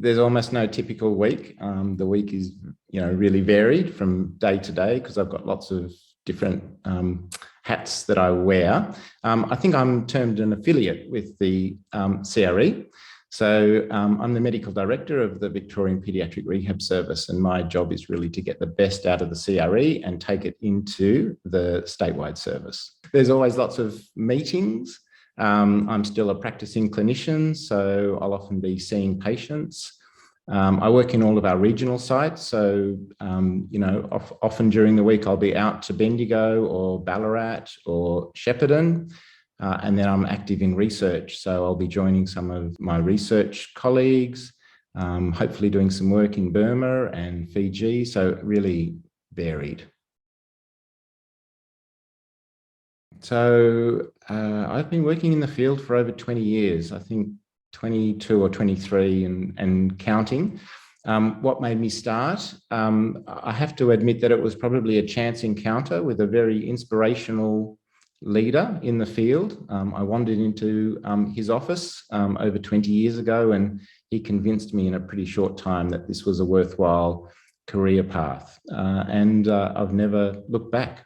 there's almost no typical week. The week is, really varied from day to day because I've got lots of different hats that I wear. I think I'm termed an affiliate with the CRE. So I'm the medical director of the Victorian Paediatric Rehab Service, and my job is really to get the best out of the CRE and take it into the statewide service. There's always lots of meetings. I'm still a practicing clinician, so I'll often be seeing patients. I work in all of our regional sites, so often during the week I'll be out to Bendigo or Ballarat or Shepparton. And then I'm active in research. So I'll be joining some of my research colleagues, hopefully doing some work in Burma and Fiji. So really varied. So I've been working in the field for over 20 years, I think 22 or 23 and counting. What made me start? I have to admit that it was probably a chance encounter with a very inspirational leader in the field. I wandered into his office over 20 years ago, and he convinced me in a pretty short time that this was a worthwhile career path. And I've never looked back.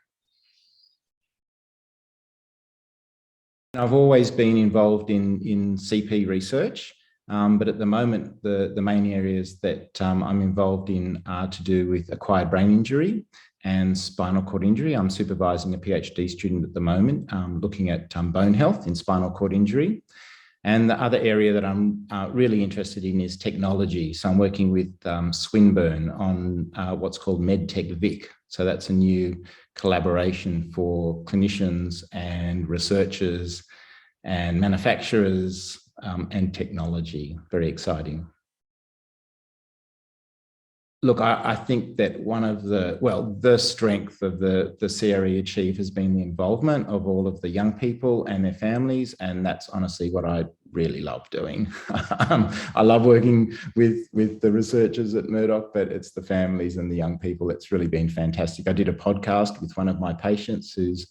I've always been involved in CP research, but at the moment, the main areas that I'm involved in are to do with acquired brain injury and spinal cord injury. I'm supervising a PhD student at the moment, looking at bone health in spinal cord injury. And the other area that I'm really interested in is technology. So I'm working with Swinburne on what's called MedTech Vic. So that's a new collaboration for clinicians and researchers and manufacturers and technology. Very exciting. Look, I think that one of the strength of the CPAchieve has been the involvement of all of the young people and their families, and that's honestly what I really love doing. I love working with the researchers at Murdoch, but it's the families and the young people. It's really been fantastic. I did a podcast with one of my patients who's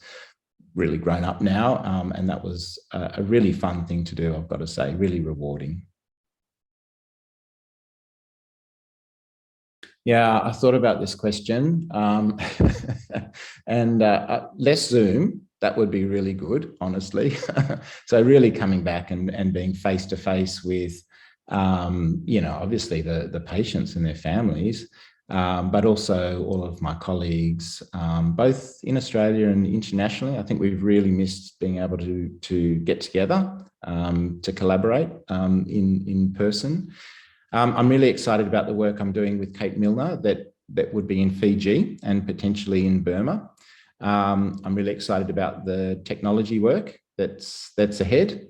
really grown up now, and that was a really fun thing to do, I've got to say, really rewarding. Yeah, I thought about this question and less Zoom, that would be really good, honestly. So really coming back and being face-to-face with, obviously the patients and their families, but also all of my colleagues, both in Australia and internationally. I think we've really missed being able to get together, to collaborate in person. I'm really excited about the work I'm doing with Kate Milner that would be in Fiji and potentially in Burma. I'm really excited about the technology work that's ahead.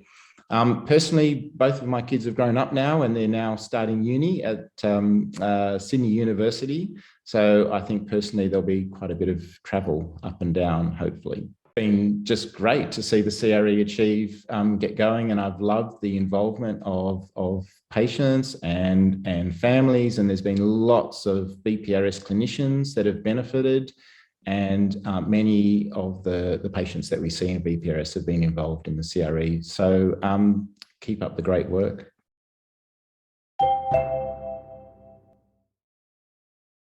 Personally, both of my kids have grown up now and they're now starting uni at Sydney University. So I think personally there'll be quite a bit of travel up and down, hopefully. Been just great to see the CPAchieve get going, and I've loved the involvement of patients and families, and there's been lots of VPRS clinicians that have benefited, and many of the patients that we see in VPRS have been involved in the CRE. So keep up the great work.